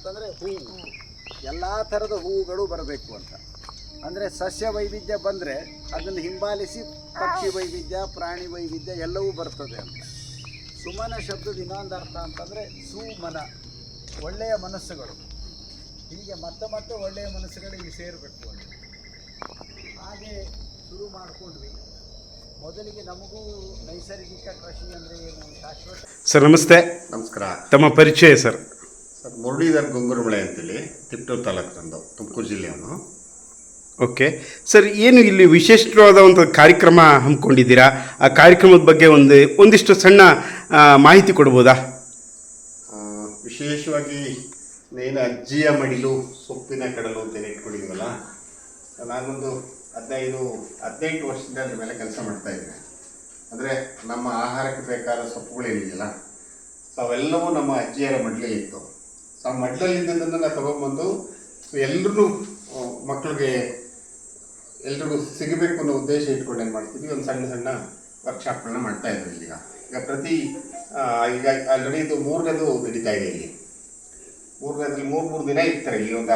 ಅಂತಂದರೆ ಹೂವು, ಎಲ್ಲ ಥರದ ಹೂವುಗಳು ಬರಬೇಕು ಅಂತ. ಅಂದರೆ ಸಸ್ಯ ವೈವಿಧ್ಯ ಬಂದರೆ ಅದನ್ನು ಹಿಂಬಾಲಿಸಿ ಪಕ್ಷಿ ವೈವಿಧ್ಯ, ಪ್ರಾಣಿ ವೈವಿಧ್ಯ ಎಲ್ಲವೂ ಬರ್ತದೆ ಅಂತ. ಸುಮನ ಶಬ್ದದ ಇನ್ನೊಂದು ಅರ್ಥ ಅಂತಂದರೆ ಸುಮನ, ಒಳ್ಳೆಯ ಮನಸ್ಸುಗಳು. ಹೀಗೆ ಮತ್ತೆ ಮತ್ತೆ ಒಳ್ಳೆಯ ಮನಸ್ಸುಗಳು ಇಲ್ಲಿ ಸೇರಬೇಕು ಅಂತ. ಹಾಗೆ ಶುರು ಮಾಡಿಕೊಂಡ್ವಿ. ಮೊದಲಿಗೆ ನಮಗೂ ನೈಸರ್ಗಿಕ ಕೃಷಿ ಅಂದರೆ ಏನು, ಶಾಶ್ವತ. ಸರ್ ನಮಸ್ತೆ. ನಮಸ್ಕಾರ. ತಮ್ಮ ಪರಿಚಯ ಸರ್? ಸರ್ ಮುರಳೀಧರ್ ಗುಂಗುರುಮಳೆ ಅಂತೇಳಿ, ತಿಪ್ಟೂರು ತಾಲೂಕು ನಂದು, ತುಮಕೂರು ಜಿಲ್ಲೆಯವನು. ಓಕೆ ಸರ್, ಏನು ಇಲ್ಲಿ ವಿಶಿಷ್ಟವಾದ ಒಂದು ಕಾರ್ಯಕ್ರಮ ಹಮ್ಮಿಕೊಂಡಿದ್ದೀರಾ? ಆ ಕಾರ್ಯಕ್ರಮದ ಬಗ್ಗೆ ಒಂದಿಷ್ಟು ಸಣ್ಣ ಮಾಹಿತಿ ಕೊಡ್ಬೋದಾ? ವಿಶೇಷವಾಗಿ ಏನು ಅಜ್ಜಿಯ ಮಡಿಲು ಸೊಪ್ಪಿನ ಕಡಲು ಅಂತೇಳಿ ಇಟ್ಕೊಂಡಿದ್ದೀವಲ್ಲ, ನಾನೊಂದು 15-18 ವರ್ಷದಿಂದ ಅದ್ರ ಮೇಲೆ ಕೆಲಸ ಮಾಡ್ತಾಯಿದ್ದೇನೆ. ಅಂದರೆ ನಮ್ಮ ಆಹಾರಕ್ಕೆ ಬೇಕಾದ ಸೊಪ್ಪುಗಳೇನಿದೆಯಲ್ಲ, ಸೊ ಅವೆಲ್ಲವೂ ನಮ್ಮ ಅಜ್ಜಿಯರ ಮಡ್ಲಲ್ಲಿ ಇತ್ತು. ಸೊ ಆ ಮಡ್ಲಲ್ಲಿದ್ದದನ್ನು ನಾವು ತೊಗೊಂಬಂದು ಎಲ್ಲರೂ ಮಕ್ಕಳಿಗೆ ಎಲ್ರಿಗೂ ಸಿಗಬೇಕು ಅನ್ನೋ ಉದ್ದೇಶ ಇಟ್ಕೊಂಡು ಏನು ಮಾಡ್ತಿದ್ವಿ, ಒಂದು ಸಣ್ಣ ಸಣ್ಣ ವರ್ಕ್ಶಾಪ್ಗಳನ್ನ ಮಾಡ್ತಾಯಿದ್ವಿ. ಈಗ ಪ್ರತಿ ಈಗ ಆಲ್ರೆಡಿ ಇದು 3ನೇದು ನಡೀತಾ ಇದೆ. ಇಲ್ಲಿ 3ನೇದ್ರಲ್ಲಿ 3 ದಿನ ಇರ್ತಾರೆ. ಇಲ್ಲಿ ಒಂದು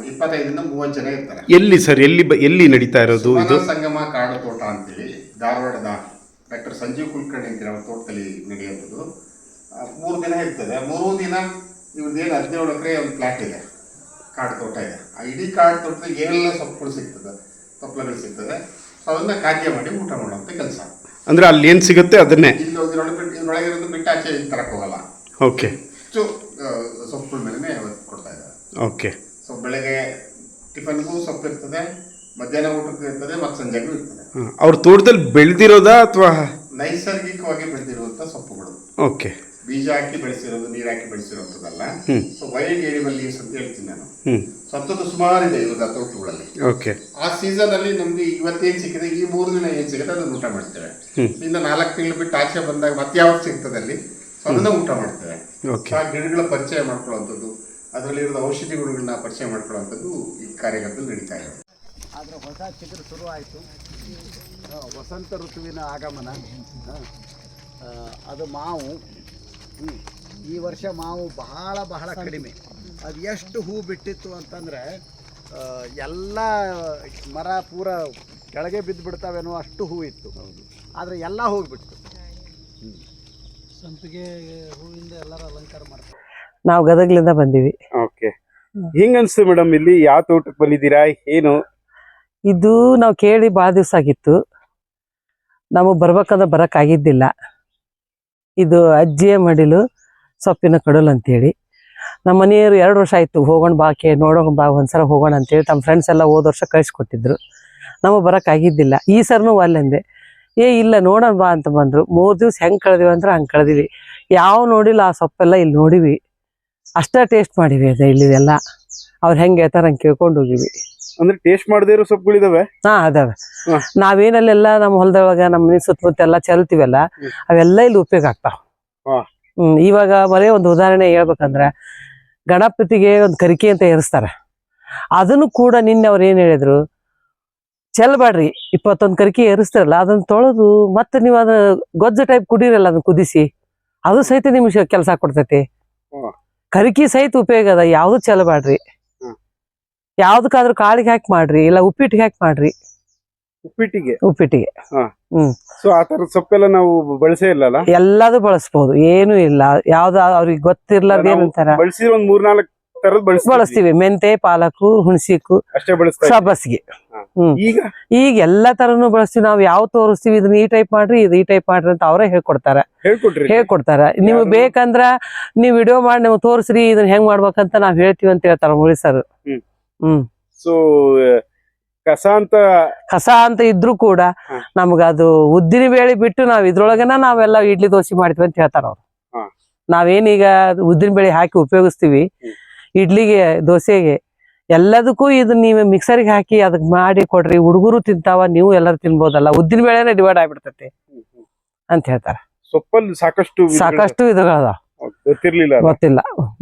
25-30 ಜನ ಇರ್ತಾರೆ. ಎಲ್ಲಿ ಸರ್, ಎಲ್ಲಿ ನಡೀತಾ ಇರೋದು ಇದು? ಸಂಗಮ ಕಾಡು ತೋಟ ಅಂತೇಳಿ ಧಾರವಾಡದ ಡಾಕ್ಟರ್ ಸಂಜೀವ್ ಕುಲಕರ್ಣಿ ಅಂತ ಅವ್ರ ತೋಟದಲ್ಲಿ ನಡೆಯುವುದು. 3 ದಿನ ಇರ್ತದೆ. 3 ದಿನ ಇವ್ರದ್ದೇನು 17 ಎಕರೆ ಒಂದು ಫ್ಲಾಟ್ ಇದೆ, ಕಾಡು ತೋಟ ಇದೆ. ಆ ಇಡೀ ಕಾಡು ತೋಟದಲ್ಲಿ ಏನೆಲ್ಲ ಸೊಪ್ಪುಗಳು ಸಿಗ್ತದೆ, ತೊಪ್ಪಲಗಳು ಸಿಗ್ತದೆ, ಸೊ ಅದನ್ನ ಖಾದ್ಯ ಮಾಡಿ ಊಟ ಮಾಡುವಂಥ ಕೆಲಸ. ಅಂದರೆ ಅಲ್ಲಿ ಏನು ಸಿಗುತ್ತೆ ಅದನ್ನೇ ಇಲ್ಲಿ ಇದ್ರೊಳಗಿರೋದು ಬಿಟ್ಟು ಆಚೆ ತರಕ್ಕೆ ಹೋಗಲ್ಲ. ಓಕೆ. ಸೊಪ್ಪುಗಳ ಮೇಲೆ ಕೊಡ್ತಾ ಇದ್ದಾರೆ. ಓಕೆ. ಸೊ ಬೆಳಗ್ಗೆ ಟಿಫನ್ಗೂ ಸೊಪ್ಪು ಇರ್ತದೆ, ಮಧ್ಯಾಹ್ನ ಊಟಕ್ಕೂ ಇರ್ತದೆ, ಮತ್ತು ಸಂಜೆಗೂ ಇರ್ತದೆ. ಅವ್ರ ತೋಟದಲ್ಲಿ ಬೆಳೆದಿರೋದಾ ಅಥವಾ ನೈಸರ್ಗಿಕವಾಗಿ ಬೆಳೆದಿರುವಂಥ ಸೊಪ್ಪುಗಳು? ಓಕೆ. ಬೀಜ ಹಾಕಿ ಬೆಳೆಸಿರೋದು, ನೀರು ಹಾಕಿ ಬೆಳೆಸಿರೋಂಥದ್ದಲ್ಲ. ಸೊ ವೈಲ್ಡ್ ಎಡಿಬಲ್ ಲೀವ್ಸ್ ಅಂತ ಹೇಳ್ತೀನಿ ನಾನು. ಸತ್ತದ್ದು ಸುಮಾರು ಇದೆ ಇವಾಗ ತೋಟಗಳಲ್ಲಿ. ಓಕೆ. ಆ ಸೀಸನಲ್ಲಿ ನಮ್ಗೆ ಇವತ್ತೇನು ಸಿಕ್ಕಿದೆ, ಈ 3 ದಿನ ಏನು ಸಿಗುತ್ತೆ ಅದನ್ನು ಊಟ ಮಾಡ್ತೇವೆ. ಇನ್ನು 4 ತಿಂಗಳು ಬಿಟ್ಟು ಆಚೆ ಬಂದಾಗ ಮತ್ತೆ ಯಾವತ್ತು ಸಿಗ್ತದೆ ಅಲ್ಲಿ, ಸೊ ಅದನ್ನ ಊಟ ಮಾಡ್ತೇವೆ. ಆ ಗಿಡಗಳ ಪರಿಚಯ ಮಾಡ್ಕೊಳ್ಳುವಂಥದ್ದು, ಅದರಲ್ಲಿರೋ ಔಷಧಿ ಗುಣಗಳನ್ನ ಪರಿಚಯ ಮಾಡ್ಕೊಳ್ಳುವಂಥದ್ದು ಈ ಕಾರ್ಯಕ್ರಮದಲ್ಲಿ ನಡೀತಾ ಇದೆ. ಆದರೆ ಹೊಸ ಚಿಗುರು ಶುರು ಆಯಿತು. ವಸಂತ ಋತುವಿನ ಆಗಮನ. ಅದು ಮಾವು. ಈ ವರ್ಷ ಮಾವು ಬಹಳ ಕಡಿಮೆ. ಅದು ಎಷ್ಟು ಹೂ ಬಿಟ್ಟಿತ್ತು ಅಂತಂದರೆ ಎಲ್ಲ ಮರ ಪೂರ ಕೆಳಗೆ ಬಿದ್ದು ಬಿಡ್ತಾವೇನೋ ಅಷ್ಟು ಹೂ ಇತ್ತು. ಆದರೆ ಎಲ್ಲ ಹೋಗಿಬಿಡ್ತು. ಸಂಪಿಗೆ ಹೂವಿಂದ ಎಲ್ಲರೂ ಅಲಂಕಾರ ಮಾಡ್ತಾರೆ. ನಾವು ಗದಗ್ಲಿಂದ ಬಂದೀವಿ. ಓಕೆ. ಹೆಂಗ ಅನ್ಸ್ತು ಮೇಡಮ್, ಇಲ್ಲಿ ಯಾವ ತೋಟಕ್ಕೆ ಬಂದಿದ್ದೀರಾ, ಏನು? ಇದು ನಾವು ಕೇಳಿ ಭಾಳ ದಿವಸ ಆಗಿತ್ತು, ನಮಗೆ ಬರ್ಬೇಕಂದ್ರೆ ಬರೋಕ್ಕಾಗಿದ್ದಿಲ್ಲ. ಇದು ಅಜ್ಜಿಯ ಮಡಿಲು ಸೊಪ್ಪಿನ ಕಡಲು ಅಂತೇಳಿ ನಮ್ಮ ಮನೆಯವರು 2 ವರ್ಷ ಆಯಿತು ಹೋಗೋಣ ಬಾಕೆ ನೋಡೋಣ ಬಾ ಒಂದ್ಸಲ ಹೋಗೋಣ ಅಂತೇಳಿ ತಮ್ಮ ಫ್ರೆಂಡ್ಸ್ ಎಲ್ಲ ಹೋದ ವರ್ಷ ಕಳಿಸ್ಕೊಟ್ಟಿದ್ರು. ನಮಗೆ ಬರೋಕ್ಕಾಗಿದ್ದಿಲ್ಲ. ಈ ಸರ್ನೂ ಅಲ್ಲಂದೆ, ಇಲ್ಲ ನೋಡೋಣ ಬಾ ಅಂತ ಬಂದರು. 3 ದಿವಸ ಹೆಂಗೆ ಕಳೆದಿವಿ ಅಂದ್ರೆ ಹಂಗೆ ಕಳೆದಿವಿ. ಯಾವ ನೋಡಿಲ್ಲ ಆ ಸೊಪ್ಪೆಲ್ಲ ಇಲ್ಲಿ ನೋಡಿವಿ, ಅಷ್ಟೇ ಟೇಸ್ಟ್ ಮಾಡಿವಿ. ಅದೇ ಇಲ್ಲಿದೆಲ್ಲ ಅವ್ರು ಹೆಂಗೆ ಹೇಳ್ತಾರೆ ಹಂಗೆ ಕೇಳ್ಕೊಂಡು ಹೋಗಿವಿ. ಅಂದ್ರೆ ಟೇಸ್ಟ್ ಮಾಡದೇ ಇರೋ ಸೊಪ್ಪುಗಳಿದಾವೆ? ಅದಾವೆ. ನಾವೇನಲ್ಲೆಲ್ಲ ನಮ್ಮ ಹೊಲದೊಳಗ ನಮ್ಮ ಮನೆ ಸುತ್ತಮುತ್ತ ಎಲ್ಲ ಚೆಲ್ತೀವಲ್ಲ, ಅವೆಲ್ಲ ಇಲ್ಲಿ ಉಪಯೋಗ ಆಗ್ತಾವ. ಇವಾಗ ಬರೀ ಒಂದು ಉದಾಹರಣೆ ಹೇಳ್ಬೇಕಂದ್ರ, ಗಣಪತಿಗೆ ಒಂದು ಕರಿಕೆ ಅಂತ ಏರಿಸ್ತಾರ. ಅದನ್ನು ಕೂಡ ನಿನ್ನೆ ಅವ್ರು ಏನ್ ಹೇಳಿದ್ರು, ಚೆಲ್ಬೇಡ್ರಿ, 21 ಕರಿಕೆ ಏರಿಸ್ತಾರಲ್ಲ ಅದನ್ನ ತೊಳೆದು ಮತ್ತೆ ನೀವು ಅದನ್ನ ಗೊಜ್ಜು ಟೈಪ್ ಕುಡೀರಲ್ಲ, ಅದನ್ನ ಕುದಿಸಿ, ಅದು ಸಹಿತ ನಿಮ್ಗೆ ಕೆಲಸ ಕೊಡ್ತೈತಿ. ಕರಿಕೆ ಸಹಿತ ಉಪಯೋಗ ಅದ. ಯಾವ್ದು ಚೆಲ್ಬೇಡ್ರಿ, ಯಾವ್ದಕ್ಕಾದ್ರೂ ಕಾಳಿಗೆ ಹಾಕಿ ಮಾಡ್ರಿ, ಇಲ್ಲ ಉಪ್ಪಿಟ್ಟಿಗೆ ಹಾಕಿ ಮಾಡ್ರಿ. ಉಪ್ಪಿಟ್ಟಿಗೆ ಸೊ ಆ ತರದ ಸೊಪ್ಪೆಲ್ಲ ನಾವು ಬಳಸೇ ಇಲ್ಲಲ್ಲ? ಎಲ್ಲಾದು ಬಳಸ್ಬೋದು, ಏನು ಇಲ್ಲ. ಯಾವ್ದು ಅವ್ರಿಗೆ ಗೊತ್ತಿರ್ಲಾರ್ದ ಏನಂತಾರ ಬಳಸಿದ್ರೆ ಒಂದ್ 3-4 ತರದ್ ಬಳಸ್ತೀವಿ. ಮೆಂತೆ, ಪಾಲಕು, ಹುಣಸಿಕು ಅಷ್ಟೇ ಬಳಸ್ತೀವಿ. ಸಬ್ಬಸ್ಗೆ. ಈಗ ಎಲ್ಲಾ ತರನು ಬಳಸ್ತೀವಿ. ನಾವು ಯಾವ ತೋರಿಸ್ತೀವಿ, ಇದನ್ನ ಈ ಟೈಪ್ ಮಾಡ್ರಿ, ಇದು ಈ ಟೈಪ್ ಮಾಡ್ರಿ ಅಂತ ಅವರೇ ಹೇಳ್ಕೊಡ್ತಾರ. ನೀವು ಬೇಕಂದ್ರ ನೀವ್ ವಿಡಿಯೋ ಮಾಡಿ ನೀವು ತೋರಿಸ್ರಿ, ಇದನ್ನ ಹೆಂಗ್ ಮಾಡ್ಬೇಕಂತ ನಾವ್ ಹೇಳ್ತೀವಿ ಅಂತ ಹೇಳ್ತಾರ ಮುಳಿ ಸರ್. ಸೊ ಕಸ ಅಂತ ಇದ್ರು ಕೂಡ ನಮ್ಗ ಅದು ಉದ್ದಿನ ಬೇಳೆ ಬಿಟ್ಟು ನಾವ್ ಇದ್ರೊಳಗನ ನಾವೆಲ್ಲ ಇಡ್ಲಿ ದೋಸೆ ಮಾಡ್ತೀವಿ ಅಂತ ಹೇಳ್ತಾರ ಅವ್ರು. ನಾವೇನೀಗ ಉದ್ದಿನ ಬೇಳೆ ಹಾಕಿ ಉಪಯೋಗಿಸ್ತೀವಿ ಇಡ್ಲಿಗೆ, ದೋಸೆಗೆ, ಎಲ್ಲದಕ್ಕೂ ಇದನ್ನ ನೀವು ಮಿಕ್ಸರ್ಗೆ ಹಾಕಿ ಅದಕ್ಕೆ ಮಾಡಿ ಕೊಡ್ರಿ, ಹುಡುಗರು ತಿಂತಾವ, ನೀವು ಎಲ್ಲರೂ ತಿನ್ಬೋದಲ್ಲ, ಉದ್ದಿನ ಬೇಳೆನೆ ಡಿವೈಡ್ ಆಗ್ಬಿಡ್ತೈತಿ ಅಂತ ಹೇಳ್ತಾರ. ಸೊಪ್ಪಲ್ಲಿ ಸಾಕಷ್ಟು ಇದ್ರಗಳದ, ಗೊತ್ತಿಲ್ಲ.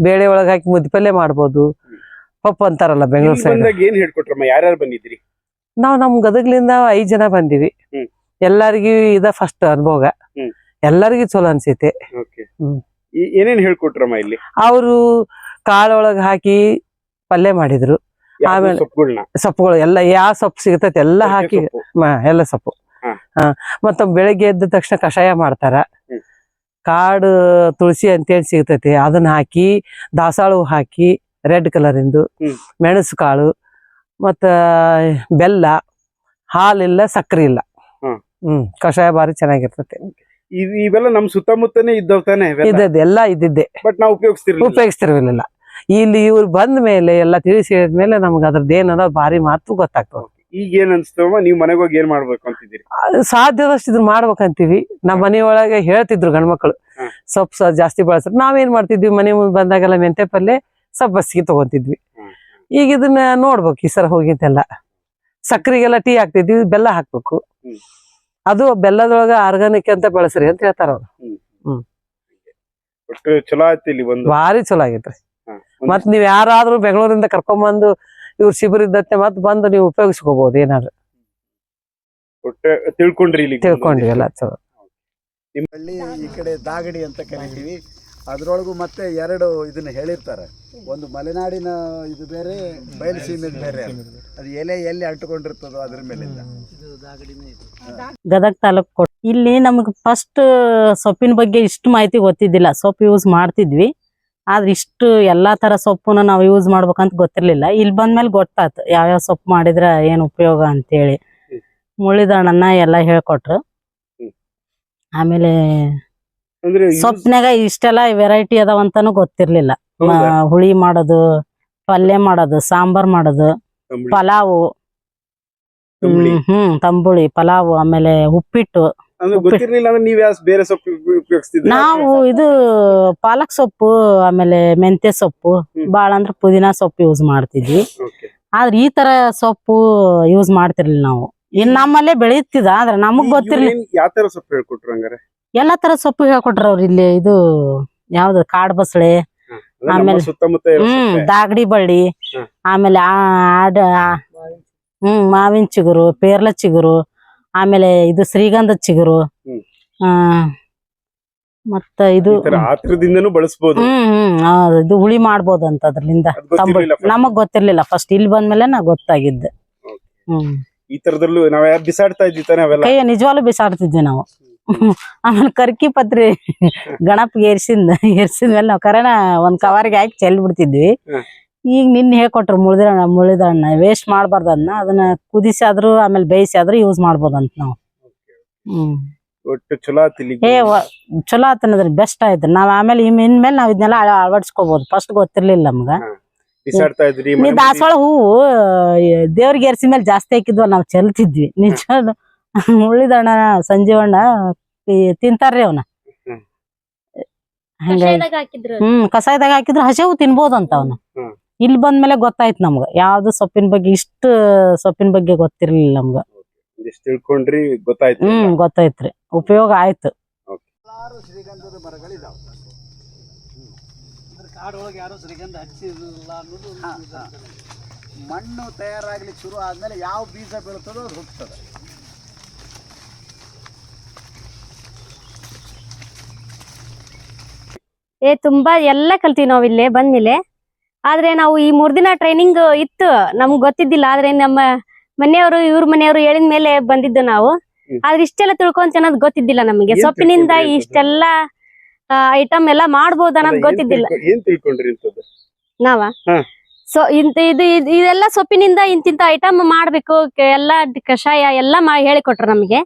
ಬೇಳೆ ಒಳಗೆ ಹಾಕಿ ಮುದ್ದೆ ಮಾಡ್ಬೋದು, ಪಪ್ಪು ಅಂತಾರಲ್ಲ ಬೆಂಗಳೂರು ಸೈಡ್. ಏನ್ ಹೇಳ್ಕೊಟ್ರಮ್ಮ, ಯಾರ್ಯಾರು ಬಂದಿದ್ರಿ? ನಾವು ನಮ್ ಗದಗ್ಲಿಂದ 5 ಜನ ಬಂದಿವಿ. ಎಲ್ಲರಿಗೂ ಇದ ಫಸ್ಟ್ ಅನುಭವ, ಎಲ್ಲರಿಗೂ ಚಲೋ ಅನ್ಸೈತೆ. ಏನೇನ್ ಹೇಳ್ಕೊಟ್ರಮ್ಮ ಇಲ್ಲಿ? ಅವರು ಕಾಳೊಳಗ ಹಾಕಿ ಪಲ್ಯ ಮಾಡಿದ್ರು. ಆಮೇಲೆ ಸೊಪ್ಪುಗಳನ್ನ ಸೊಪ್ಪುಗಳು ಎಲ್ಲ ಯಾವ ಸೊಪ್ಪು ಸಿಗತೈತಿ ಎಲ್ಲ ಹಾಕಿ ಎಲ್ಲ ಸೊಪ್ಪು. ಮತ್ತ ಬೆಳಗ್ಗೆ ಎದ್ದ ತಕ್ಷಣ ಕಷಾಯ ಮಾಡ್ತಾರ. ಕಾಡು ತುಳಸಿ ಅಂತೇಳಿ ಸಿಗತೈತಿ, ಅದನ್ನ ಹಾಕಿ ದಾಸಾಳು ಹಾಕಿ ರೆಡ್ ಕಲರಿಂದು, ಮೆಣಸು ಕಾಳು, ಮತ್ತ ಬೆಲ್ಲ, ಹಾಲಿಲ್ಲ, ಸಕ್ಕರೆ ಇಲ್ಲ. ಕಷಾಯ ಬಾರಿ ಚೆನ್ನಾಗಿರ್ತೈತಿ. ಇವೆಲ್ಲ ನಮ್ ಸುತ್ತಮುತ್ತನೇ ಇದ್ದವ್ ತಾನೆ? ಎಲ್ಲ ಇದ್ದಿದ್ದೆ, ಬಟ್ ನಾವು ಉಪಯೋಗಿಸ್ತಿರ್ಲಿಲ್ಲ. ಇಲ್ಲಿ ಇವ್ರು ಬಂದ ಮೇಲೆ ಎಲ್ಲ ತಿಳಿಸಿ ಹೇಳಿದ್ಮೇಲೆ ನಮ್ಗೆ ಅದ್ರದ್ದು ಏನದ ಭಾರಿ ಮಾತು ಗೊತ್ತಾಗ್ತದೆ. ಈಗ ಏನ್ ಅನ್ಸ್ತವ, ನೀವ್ ಮನೆಗೆ ಹೋಗಿ ಏನ್ ಮಾಡ್ಬೇಕು ಅಂತಿದ್ದೀರಿ? ಸಾಧ್ಯದಷ್ಟು ಇದನ್ನ ಮಾಡ್ಬೇಕಂತೀವಿ. ನಮ್ಮ ಮನೆಯೊಳಗೆ ಹೇಳ್ತಿದ್ರು ಗಂಡ್ಮಕ್ಳು ಸೊಪ್ಪು ಜಾಸ್ತಿ ಬಳಸ್ತಾರೆ. ನಾವೇನ್ ಮಾಡ್ತಿದ್ವಿ, ಮನೆ ಮುಂದೆ ಬಂದಾಗೆಲ್ಲ ಮೆಂತೆ ಪಲ್ಲೆ ಸ್ವಲ್ಪ ಬಸ್ಸಿಗೆ ತಗೊಂತಿದ್ವಿ. ಈಗ ಇದನ್ನ ನೋಡ್ಬೇಕು, ಈ ಸಲ ಹೋಗಿದ್ದೆಲ್ಲ ಸಕ್ಕರೆಗೆಲ್ಲ ಟೀ ಹಾಕ್ತಿದ್ವಿ, ಬೆಲ್ಲ ಹಾಕ್ಬೇಕು. ಅದು ಬೆಲ್ಲದೊಳಗ ಆರ್ಗಾನಿಕ್ ಅಂತ ಬಳಸ್ರಿ ಅಂತ ಹೇಳ್ತಾರ ಅವ್ರು. ಚಲೋ ಆಯ್ತು, ಇಲ್ಲಿ ಬಂದು ಭಾರಿ ಚಲೋ ಆಗೈತ್ರಿ. ಮತ್ ನೀವ್ ಯಾರಾದ್ರೂ ಬೆಂಗಳೂರಿಂದ ಕರ್ಕೊಂಡ್ಬಂದು ಇವ್ರ ಶಿಬಿರ ಇದ್ದತ್ತೆ ಮತ್ ಬಂದು ನೀವು ಉಪಯೋಗಿಸ್ಕೋಬಹುದು. ಏನಾದ್ರು ತಿಳ್ಕೊಂಡ್ರಿ ಎಲ್ಲ ಚಲೋ. ಹಳ್ಳಿ ಈ ಕಡೆ ದಾಗಡಿ ಅಂತ ಕರಿತೀವಿ. ಅದ್ರೊಳಗು ಮತ್ತೆ ಎರಡು ಇದನ್ನ ಹೇಳಿರ್ತಾರೆ. ಒಂದು ಮಲೆನಾಡಿನ ಇದು ಬೇರೆ, ಬಯಲುಸೀಮೆದು ಬೇರೆ. ಅದು ಎಲೆ ಎಲ್ಲಿ ಅಂಟುಕೊಂಡಿರ್ತದೋ ಅದ್ರ ಮೇಲಿಂದ. ಗದಗ ತಾಲೂಕು ಇಲ್ಲಿ ನಮ್ಗೆ ಫಸ್ಟ್ ಸೊಪ್ಪಿನ ಬಗ್ಗೆ ಇಷ್ಟು ಮಾಹಿತಿ ಗೊತ್ತಿದ್ದಿಲ್ಲ. ಸೊಪ್ಪು ಯೂಸ್ ಮಾಡ್ತಿದ್ವಿ, ಆದ್ರೆ ಇಷ್ಟು ಎಲ್ಲಾ ತರ ಸೊಪ್ಪುನ ನಾವು ಯೂಸ್ ಮಾಡ್ಬೇಕಂತ ಗೊತ್ತಿರ್ಲಿಲ್ಲ. ಇಲ್ಲಿ ಬಂದ್ಮೇಲೆ ಗೊತ್ತಾಯ್ತು ಯಾವ್ಯಾವ ಸೊಪ್ಪು ಮಾಡಿದ್ರ ಏನ್ ಉಪಯೋಗ ಅಂತೇಳಿ. ಮುಳ್ಳಿದಣ್ಣನ ಎಲ್ಲ ಹೇಳ್ಕೊಟ್ರು. ಆಮೇಲೆ ಸೊಪ್ಪಿನಾಗ ಇಷ್ಟೆಲ್ಲ ವೆರೈಟಿ ಅದಾವಂತಾನು ಗೊತ್ತಿರ್ಲಿಲ್ಲ. ಹುಳಿ ಮಾಡೋದು, ಪಲ್ಯ ಮಾಡೋದು, ಸಾಂಬಾರ್ ಮಾಡೋದು, ಪಲಾವು, ತಂಬುಳಿ, ಪಲಾವು, ಆಮೇಲೆ ಉಪ್ಪಿಟ್ಟು. ನಾವು ಇದು ಪಾಲಕ್ ಸೊಪ್ಪು, ಆಮೇಲೆ ಮೆಂತ್ಯ ಸೊಪ್ಪು, ಬಾಳ ಅಂದ್ರೆ ಪುದೀನಾ ಸೊಪ್ಪು ಯೂಸ್ ಮಾಡ್ತಿದ್ವಿ. ಆದ್ರೆ ಈ ತರ ಸೊಪ್ಪು ಯೂಸ್ ಮಾಡ್ತಿರ್ಲಿಲ್ಲ ನಾವು. ಇನ್ ನಮ್ಮಲ್ಲೇ ಬೆಳೀತಿದ, ಆದ್ರೆ ನಮಗ್ ಗೊತ್ತಿರ್ಲಿಲ್ಲ. ಯಾವ ತರ ಸೊಪ್ಪು ಹೇಳ್ಕೊಟ್ರು ಹಂಗಾರೆ? ಎಲ್ಲಾ ತರ ಸೊಪ್ಪು ಹೇಳ್ಕೊಟ್ರ ಅವ್ರು. ಇಲ್ಲಿ ಇದು ಯಾವ್ದು ಕಾಡ್ ಬಸಳೆ, ಆಮೇಲೆ ದಾಗಡಿ ಬಳ್ಳಿ, ಆಮೇಲೆ ಮಾವಿನ ಚಿಗುರು, ಪೇರ್ಲ ಚಿಗುರು, ಆಮೇಲೆ ಇದು ಶ್ರೀಗಂಧದ ಚಿಗುರು, ಮತ್ತ ಇದು ಬಳಸಬಹುದು. ಇದು ಹುಳಿ ಮಾಡ್ಬೋದು ಅಂತ ಅದ್ರಲಿಂದ. ನಮಗ್ ಗೊತ್ತಿರ್ಲಿಲ್ಲ, ಫಸ್ಟ್ ಇಲ್ಲಿ ಬಂದ್ಮೇಲೆ ನಾ ಗೊತ್ತಾಗಿದ್ದೆ. ಈ ತರದಲ್ಲೂ ನಾವ್ ಬಿಸಾಡ್ತಾ ಇದ್ವಿ ತಾನೆ ಅವೆಲ್ಲ? ನಿಜವಾಗ್ಲೂ ಬಿಸಾಡ್ತಿದ್ವಿ ನಾವು. ಆಮೇಲೆ ಕರ್ಕಿ ಪತ್ರಿ ಗಣಪಿಗೆ ಏರ್ಸಿದ್ಮೇಲೆ ನಾವ್ ಕರೆನ ಒಂದ್ ಕವರ್ಗೆ ಹಾಕಿ ಚೆಲ್ ಬಿಡ್ತಿದ್ವಿ. ಈಗ ನಿನ್ನೆ ಹೇಳ್ಕೊಟ್ರು ಮುಳಿದಣ್ಣ ವೇಸ್ಟ್ ಮಾಡ್ಬಾರ್ದು, ಅದನ್ನ ಕುದಿಸಿ ಆದ್ರೂ ಆಮೇಲೆ ಬೇಯಿಸಿ ಆದ್ರೂ ಯೂಸ್ ಮಾಡ್ಬೋದಂತ ನಾವು. ಚಲೋ ಆತನದ್ರ ಬೆಸ್ಟ್ ಆಯ್ತು. ನಾವ್ ಆಮೇಲೆ ಇನ್ಮೇಲೆ ನಾವ್ ಇದನ್ನೆಲ್ಲ ಅಳವಡಿಸ್ಕೋಬಹುದು. ಫಸ್ಟ್ ಗೊತ್ತಿರ್ಲಿಲ್ಲ ನಮ್ಗ. ದಾಸವಾಳ ಹೂವು ದೇವ್ರಿಗೆ ಏರ್ಸಿ ಮೇಲೆ ಜಾಸ್ತಿ ಹಾಕಿದ್ವಲ್ಲ, ನಾವ್ ಚೆಲ್ತಿದ್ವಿ. ನಿಜ ಮುಳ್ಳಿದಣ್ಣ ಸಂಜೀವಣ್ಣ ತಿಂತಾರ್ರಿ ಅವನ. ಕಸಾಯದಾಗ ಹಾಕಿದ್ರು ಹಸಿವು ತಿನ್ಬೋದಂತ ಅವನು. ಇಲ್ಲಿ ಬಂದ್ಮೇಲೆ ಗೊತ್ತಾಯ್ತು ನಮ್ಗ ಯಾವ್ದು ಸೊಪ್ಪಿನ ಬಗ್ಗೆ, ಇಷ್ಟು ಸೊಪ್ಪಿನ ಬಗ್ಗೆ ಗೊತ್ತಿರ್ಲಿಲ್ಲ ನಮ್ಗ. ತಿಳ್ಕೊಂಡ್ರಿ, ಗೊತ್ತಾಯ್ತು. ಗೊತ್ತಾಯ್ತ್ರಿ, ಉಪಯೋಗ ಆಯ್ತು. ಶ್ರೀಗಂಧದ ಮರಗಳಿದಾವೆ. ಕಾಡೊಳಗೆ ಯಾರು ಶ್ರೀಗಂಧ ಹಚ್ಚಿರಲಿಲ್ಲ ಅನ್ನೋದು. ಮಣ್ಣು ತಯಾರಾಗ್ಲಿಕ್ಕೆ ಶುರು ಆದ್ಮೇಲೆ ಯಾವ ಬೀಜ ಬೀಳ್ತದೋ ಅದು ಹುಟ್ಟುತ್ತದೆ. ತುಂಬಾ ಎಲ್ಲ ಕಲ್ತೀವಿ ನಾವ್ ಇಲ್ಲೇ ಬಂದ್ಮೇಲೆ. ಆದ್ರೆ ನಾವು ಈ 3 ದಿನ ಟ್ರೈನಿಂಗ್ ಇತ್ತು, ನಮ್ಗ್ ಗೊತ್ತಿದ್ದಿಲ್ಲ. ಆದ್ರೆ ನಮ್ಮ ಮನೆಯವರು ಇವ್ರ ಮನೆಯವರು ಹೇಳಿದ ಮೇಲೆ ಬಂದಿದ್ದು ನಾವು. ಆದ್ರೆ ಇಷ್ಟೆಲ್ಲ ತಿಳ್ಕೊಂತ ಅನ್ನೋದು ಗೊತ್ತಿದ್ದಿಲ್ಲ ನಮಗೆ. ಸೊಪ್ಪಿನಿಂದ ಇಷ್ಟೆಲ್ಲ ಐಟಮ್ ಎಲ್ಲ ಮಾಡ್ಬೋದು ಅನ್ನೋದು ಗೊತ್ತಿದ್ದಿಲ್ಲ. ನಾವ ಇದೆಲ್ಲ ಸೊಪ್ಪಿನಿಂದ ಇಂತಿಂತ ಐಟಮ್ ಮಾಡ್ಬೇಕು, ಎಲ್ಲಾ ಕಷಾಯ ಎಲ್ಲ ಹೇಳಿಕೊಟ್ರು ನಮ್ಗೆ.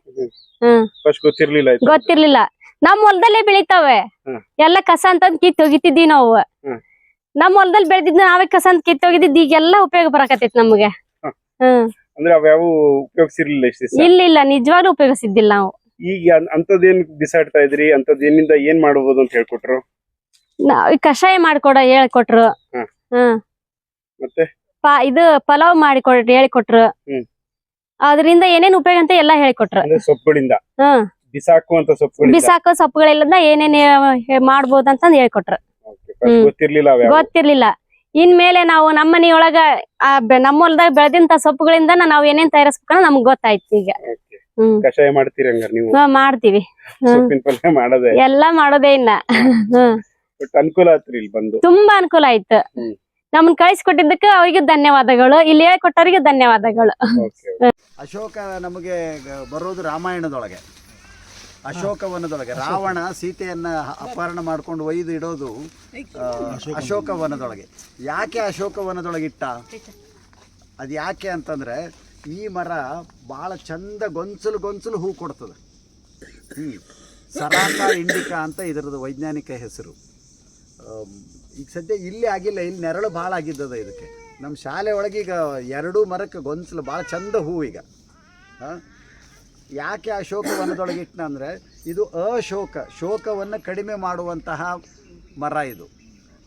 ಗೊತ್ತಿರ್ಲಿಲ್ಲ. ನಮ್ ಹೊಲದಲ್ಲೇ ಬೆಳಿತಾವೆ ಎಲ್ಲ. ಕಸ ಅಂತಂದ್ ಕಿತ್ ಹೋಗಿತಿದ್ವಿ ನಾವು. ನಮ್ ಹೊಲದಲ್ಲಿ ಬೆಳೆದಿದ್ ನಾವೇ ಕಸ ಅಂತ ಕಿತ್ ಹೋಗಿದ್ದಿದ್ ಈಗೆಲ್ಲ ಉಪಯೋಗ ಬರಕತ್ತೈತಿ ನಮ್ಗೆ. ಇಲ್ಲ, ನಿಜವಾಗ್ಲೂ ಉಪಯೋಗಿಸಿದ್ದಿಲ್ಲ ನಾವು. ಈಗ ಅಂತದೇನ್ ಬಿಸಾಡ್ತಾ ಇದ್ರಿ? ಅಂತದೇನಿಂದ ಏನ್ ಮಾಡಬಹುದು ಅಂತ ಹೇಳ್ಕೊಟ್ರು? ಕಷಾಯ ಹೇಳ್ಕೊಟ್ರು. ಮತ್ತೆ ಇದು ಪಲಾವ್ ಹೇಳಿಕೊಟ್ರು. ಅದರಿಂದ ಏನೇನ್ ಉಪಯೋಗ ಅಂತ ಎಲ್ಲ ಹೇಳಿಕೊಟ್ರು. ಸೊಪ್ಪುಗಳಿಂದ ಬಿಸಾಕೋ ಸೊಪ್ಪುಗಳೆಲ್ಲ ಏನೇನ್ ಮಾಡ್ಬೋದಂತಂದ್ ಹೇಳ್ಕೊಟ್ರು. ಗೊತ್ತಿರ್ಲಿಲ್ಲ. ಇನ್ಮೇಲೆ ನಾವು ನಮ್ಮ ಮನೆಯೊಳಗ ನಮ್ಮ ಹೊಲದಾಗ ಬೆಳೆದಂತ ಸೊಪ್ಪುಗಳಿಂದ ನಾವ್ ಏನೇನ್ ತಯಾರಿಸ್ಬೇಕನ್ನ ನಮ್ಗ್ ಗೊತ್ತಾಯ್ತು ಈಗ. ಕಷಾಯ ಮಾಡ್ತೀರಿ ಹಂಗಾರ ನೀವು? ಮಾಡ್ತೀವಿ. ಸೊಪ್ಪಿನ ಪಲ್ಯ ಮಾಡೋದೇ? ಎಲ್ಲಾ ಮಾಡೋದೇ ಇನ್ನ. ಬಟ್ ಅನುಕೂಲ ಆತ್ರಿ ಇಲ್ಲಿ ಬಂದು. ತುಂಬಾ ಅನುಕೂಲ ಆಯ್ತು. ನಮ್ಮನ್ನ ಕಳಿಸ್ಕೊಟ್ಟಿದ್ದಕ್ಕೆ ಅವರಿಗೆ ಧನ್ಯವಾದಗಳು, ಇಲ್ಲಿ ಹೇಳ್ಕೊಟ್ಟವರಿಗೆ ಧನ್ಯವಾದಗಳು. ಅಶೋಕ ನಮಗೆ ಬರೋದು ರಾಮಾಯಣದೊಳಗೆ, ಅಶೋಕವನದೊಳಗೆ. ರಾವಣ ಸೀತೆಯನ್ನ ಅಪಹರಣ ಮಾಡ್ಕೊಂಡು ಒಯ್ದು ಇಡೋದು ಅಶೋಕವನದೊಳಗೆ. ಯಾಕೆ ಅಶೋಕವನದೊಳಗೆ ಇಟ್ಟ? ಅದು ಯಾಕೆ ಅಂತಂದರೆ ಈ ಮರ ಭಾಳ ಚಂದ ಗೊಂಚಲು ಹೂ ಕೊಡ್ತದೆ. ಸರಾಕ ಇಂಡಿಕಾ ಅಂತ ಇದರದ್ದು ವೈಜ್ಞಾನಿಕ ಹೆಸರು. ಈಗ ಸದ್ಯ ಇಲ್ಲಿ ಆಗಿಲ್ಲ, ಇಲ್ಲಿ ನೆರಳು ಭಾಳ ಆಗಿದ್ದದ ಇದಕ್ಕೆ. ನಮ್ಮ ಶಾಲೆ ಒಳಗೆ ಈಗ 2 ಮರಕ್ಕೆ ಗೊಂಚಲು ಭಾಳ ಚಂದ ಹೂ ಈಗ. ಯಾಕೆ ಅಶೋಕವನದೊಳಗೆ ಇಟ್ಟನ ಅಂದರೆ ಇದು ಶೋಕವನ್ನು ಕಡಿಮೆ ಮಾಡುವಂತಹ ಮರ ಇದು.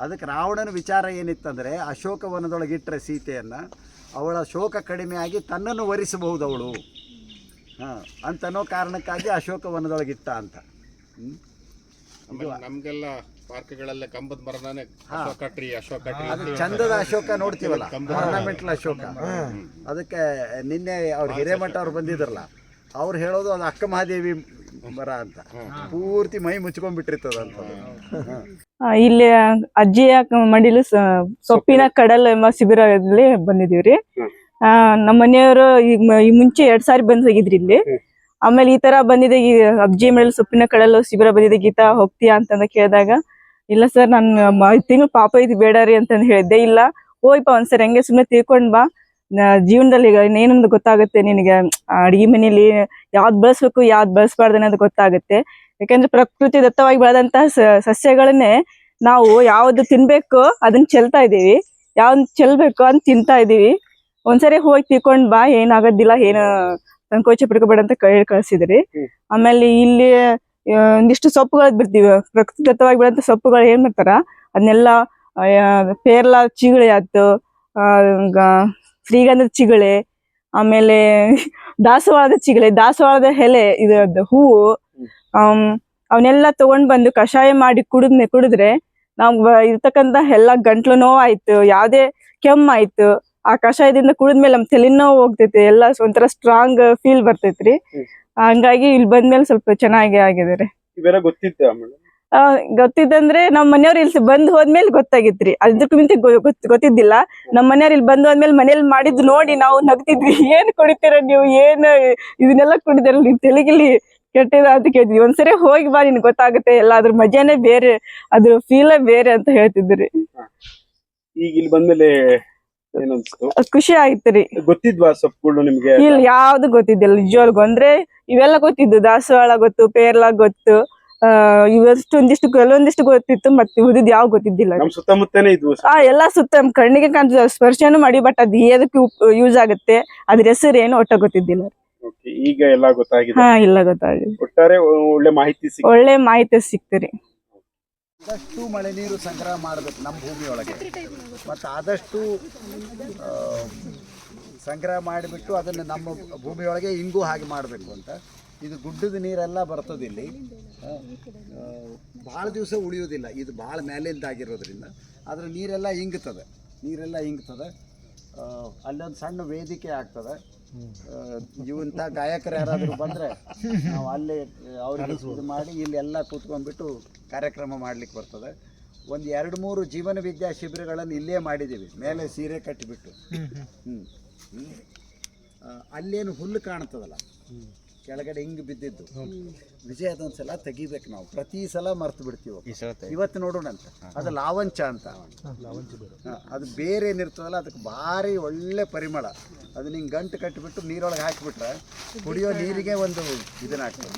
ಅದಕ್ಕೆ ರಾವಣನ ವಿಚಾರ ಏನಿತ್ತಂದರೆ ಅಶೋಕವನದೊಳಗೆ ಇಟ್ಟರೆ ಸೀತೆಯನ್ನು ಅವಳ ಶೋಕ ಕಡಿಮೆಯಾಗಿ ತನ್ನನ್ನು ವರಿಸಬಹುದು ಅವಳು ಅಂತನೋ ಕಾರಣಕ್ಕಾಗಿ ಅಶೋಕವನದೊಳಗೆ ಇಟ್ಟ ಅಂತ. ನಮಗೆಲ್ಲ ಪಾರ್ಕ್ಗಳೆಲ್ಲ ಕಂಬದ ಮರನೇ ಅಶೋಕ ಟ್ರೀ ಅದು ಚಂದದ ಅಶೋಕ ನೋಡ್ತೀವಲ್ಲ, ಆರ್ನಮೆಂಟಲ್ ಅಶೋಕ. ಅದಕ್ಕೆ ನಿನ್ನೆ ಅವ್ರು ಹಿರೇಮಠ ಅವ್ರು ಬಂದಿದ್ರಲ್ಲ, ಅವ್ರು ಹೇಳೋದು ಅದು ಅಕ್ಕ ಮಹಾದೇವಿ ಮರ ಅಂತ, ಪೂರ್ತಿ ಮೈ ಮುಚ್ಕೊಂಡ್ಬಿಟ್ಟಿರ್ತದಂತ. ಇಲ್ಲಿ ಅಜ್ಜಿಯ ಮಡಿಲು ಸೊಪ್ಪಿನ ಕಡಲ್ ಎಂಬ ಶಿಬಿರದಲ್ಲಿ ಬಂದಿದೀವ್ರಿ. ನಮ್ಮ ಮನೆಯವರು ಈ ಮುಂಚೆ 2 ಸಾರಿ ಬಂದ್ ಹೋಗಿದ್ರಿ ಇಲ್ಲಿ. ಆಮೇಲೆ ಈ ತರ ಬಂದಿದೆ, ಈ ಅಜ್ಜಿ ಮಡಿಲು ಸೊಪ್ಪಿನ ಕಡಲು ಶಿಬಿರ ಬಂದಿದೆ, ಗೀತಾ ಹೋಗ್ತೀಯಾ ಅಂತಂದ ಕೇಳಿದಾಗ ಇಲ್ಲ ಸರ್ ನಾನು ತಿಂಗಳು ಪಾಪ ಇದು ಬೇಡ ರೀ ಅಂತಂದು ಹೇಳಿದ್ದೆ. ಇಲ್ಲ ಹೋಯ್ಪ ಒಂದ್ಸರಿ ಹಂಗೆ ಸುಮ್ಮನೆ ತಿಳ್ಕೊಂಡ್ ಬಾ, ಜೀವನದಲ್ಲಿ ಈಗ ಏನೊಂದು ಗೊತ್ತಾಗುತ್ತೆ ನಿನಗೆ, ಅಡಿಗೆ ಮನೆಯಲ್ಲಿ ಯಾವ್ದು ಬೆಳೆಸ್ಬೇಕು ಯಾವ್ದು ಬೆಳೆಸ್ಬಾರ್ದು ಅನ್ನೋದು ಗೊತ್ತಾಗುತ್ತೆ. ಯಾಕಂದ್ರೆ ಪ್ರಕೃತಿ ದತ್ತವಾಗಿ ಬೆಳೆದಂತಹ ಸಸ್ಯಗಳನ್ನೇ ನಾವು ಯಾವ್ದು ತಿನ್ಬೇಕು ಅದನ್ನ ಚೆಲ್ತಾ ಇದೀವಿ, ಯಾವ್ದು ಚೆಲ್ಬೇಕು ಅಂತ ತಿಂತಾ ಇದೀವಿ. ಒಂದ್ಸರಿ ಹೋಗಿ ತಿಳ್ಕೊಂಡ್ ಬಾ, ಏನಾಗೋದಿಲ್ಲ, ಏನು ಸಂಕೋಚ ಪಡ್ಕೋಬೇಡ ಅಂತ ಕಳ್ಸಿದ್ರಿ. ಆಮೇಲೆ ಇಲ್ಲಿ ಒಂದಿಷ್ಟು ಸೊಪ್ಪುಗಳು ಬಿಡ್ತೀವಿ, ಪ್ರಕೃತಿ ದತ್ತವಾಗಿ ಬೆಳೆದಂತ ಸೊಪ್ಪುಗಳು ಏನ್ ಮಾಡ್ತಾರ ಅದನ್ನೆಲ್ಲ ಪೇರ್ಲ ಚಿಗುಳಿ ಆಯ್ತು, ಶ್ರೀಗಂಧದ ಚಿಗಳೆ, ಆಮೇಲೆ ದಾಸವಾಳದ ಚಿಗಳೆ, ದಾಸವಾಳದ ಎಲೆ, ಇದು ಹೂವು, ಅವನ್ನೆಲ್ಲ ತಗೊಂಡ್ ಬಂದು ಕಷಾಯ ಮಾಡಿ ಕುಡಿದ್ರೆ ನಾವು ಇರ್ತಕ್ಕಂತ ಎಲ್ಲ ಗಂಟ್ಲು ನೋವಾಯ್ತು, ಯಾವ್ದೇ ಕೆಮ್ಮಾಯ್ತು, ಆ ಕಷಾಯದಿಂದ ಕುಡಿದ್ಮೇಲೆ ನಮ್ ತಲೆ ನೋವು ಹೋಗ್ತೈತಿ, ಎಲ್ಲ ಒಂಥರ ಸ್ಟ್ರಾಂಗ್ ಫೀಲ್ ಬರ್ತೈತ್ರಿ. ಹಂಗಾಗಿ ಇಲ್ಲಿ ಬಂದ್ಮೇಲೆ ಸ್ವಲ್ಪ ಚೆನ್ನಾಗಿ ಆಗಿದ್ದಾರೆ. ಇವೆಲ್ಲ ಗೊತ್ತಿತ್ತು ಗೊತ್ತಿದ್ದಂದ್ರೆ ನಮ್ ಮನೆಯವ್ರು ಇಲ್ಲಿ ಬಂದ್ ಹೋದ್ಮೇಲೆ ಗೊತ್ತಾಗಿತ್ರಿ, ಅದಕ್ಕೂ ಮುಂಚೆ ಗೊತ್ತಿದ್ದಿಲ್ಲ. ನಮ್ ಮನೆಯವ್ರು ಇಲ್ಲಿ ಬಂದ್ ಹೋದ್ಮೇಲೆ ಮನೇಲಿ ಮಾಡಿದ್ ನೋಡಿ ನಾವು ನಗ್ತಿದ್ವಿ, ಏನ್ ಕುಡಿತೀರ ನೀವು, ಏನ್ ಇದನ್ನೆಲ್ಲ ಕುಡಿದಿರಲ್ಲ, ನಿಮ್ ತೆಲಿಗಿಲ್ಲಿ ಕೆಟ್ಟಿದ ಅಂತ ಕೇಳ್ತಿದ್ವಿ. ಒಂದ್ಸರಿ ಹೋಗಿ ಬಾ ನಿನ್ ಗೊತ್ತಾಗುತ್ತೆ ಎಲ್ಲ, ಅದ್ರ ಮಜಾನೇ ಬೇರೆ, ಅದ್ರ ಫೀಲೇ ಬೇರೆ ಅಂತ ಹೇಳ್ತಿದ್ರಿ. ಈಗ ಇಲ್ಲಿ ಬಂದ್ಮೇಲೆ ಖುಷಿ ಆಯ್ತ್ರಿ. ಗೊತ್ತಿದ್ವಾ ಸೊಪ್ಪುಗಳು ನಿಮ್ಗೆ? ಇಲ್ಲಿ ಯಾವ್ದು ಗೊತ್ತಿದ್ದಿಲ್ಲ ನಿಜವಾಗ್ಲೂ. ಅಂದ್ರೆ ಇವೆಲ್ಲ ಗೊತ್ತಿದ್ದು, ದಾಸವಾಳ ಗೊತ್ತು, ಪೇರ್ಲ ಗೊತ್ತು, ಇವಷ್ಟು ಕೆಲವೊಂದಿಷ್ಟು ಗೊತ್ತಿತ್ತು, ಮತ್ತೆ ಉಳಿದಿದ್ ಯಾವ ಗೊತ್ತಿದ್ದಿಲ್ಲ. ಸುತ್ತಮುತ್ತನೇ ಇದ್ವು ಎಲ್ಲಾ ಸುತ್ತ ಕಣ್ಣಿಗೆ ಕಾಣ್ತದೆ, ಸ್ಪರ್ಶನೂ ಮಾಡಿ, ಬಟ್ ಅದ್ ಎದಕ್ಕೆ ಯೂಸ್ ಆಗುತ್ತೆ ಅದ್ರ ಹೆಸರು ಏನು ಒಟ್ಟ ಗೊತ್ತಿದ್ದಿಲ್ಲ. ಈಗ ಎಲ್ಲ ಗೊತ್ತಾಗಿದೆ. ಇಲ್ಲ ಗೊತ್ತಾಗಿದೆ. ಒಟ್ಟಾರೆ ಒಳ್ಳೆ ಮಾಹಿತಿ ಸಿಕ್ತರಿ. ಆದಷ್ಟು ಮಳೆ ನೀರು ಸಂಗ್ರಹ ಮಾಡಬೇಕು ನಮ್ಮ ಭೂಮಿಯೊಳಗೆ, ಮತ್ತು ಆದಷ್ಟು ಸಂಗ್ರಹ ಮಾಡಿಬಿಟ್ಟು ಅದನ್ನು ನಮ್ಮ ಭೂಮಿಯೊಳಗೆ ಹಿಂಗೂ ಹಾಗೆ ಮಾಡಬೇಕು ಅಂತ. ಇದು ಗುಡ್ಡದ ನೀರೆಲ್ಲ ಬರ್ತದೆ ಇಲ್ಲಿ, ಭಾಳ ದಿವಸ ಉಳಿಯೋದಿಲ್ಲ, ಇದು ಭಾಳ ಮೇಲಿಂದಾಗಿರೋದ್ರಿಂದ ಅದರ ನೀರೆಲ್ಲ ಇಂಗ್ತದೆ. ಅಲ್ಲೊಂದು ಸಣ್ಣ ವೇದಿಕೆ ಆಗ್ತದೆ. ಇವಂಥ ಗಾಯಕರು ಯಾರಾದರೂ ಬಂದರೆ ನಾವು ಅಲ್ಲಿ ಅವ್ರಿಗೆ ಇದು ಮಾಡಿ ಇಲ್ಲೆಲ್ಲ ಕೂತ್ಕೊಂಡ್ಬಿಟ್ಟು ಕಾರ್ಯಕ್ರಮ ಮಾಡಲಿಕ್ಕೆ ಬರ್ತದೆ. ಒಂದು 2-3 ಜೀವನ ವಿದ್ಯಾ ಶಿಬಿರಗಳನ್ನು ಇಲ್ಲೇ ಮಾಡಿದ್ದೀವಿ, ಮೇಲೆ ಸೀರೆ ಕಟ್ಟಿಬಿಟ್ಟು. ಅಲ್ಲೇನು ಹುಲ್ಲು ಕಾಣ್ತದಲ್ಲ ಕೆಳಗಡೆ ಹಿಂಗೆ ಬಿದ್ದಿದ್ದು, ವಿಜಯ ಅದೊಂದು ಸಲ ತೆಗಿಬೇಕು ನಾವು. ಪ್ರತಿ ಸಲ ಮರ್ತು ಬಿಡ್ತೀವಿ. ಇವತ್ತು ನೋಡೋಣಂತ, ಅದು ಲಾವಂಚ ಅಂತ. ಅದು ಬೇರೆ ಏನಿರ್ತದಲ್ಲ ಅದಕ್ಕೆ ಭಾರಿ ಒಳ್ಳೆ ಪರಿಮಳ. ಅದನ್ನ ಹಿಂಗೆ ಗಂಟು ಕಟ್ಟಿಬಿಟ್ಟು ನೀರೊಳಗೆ ಹಾಕಿಬಿಟ್ರೆ ಕುಡಿಯೋ ನೀರಿಗೆ ಒಂದು ಇದನ್ನ ಹಾಕ್ತದೆ.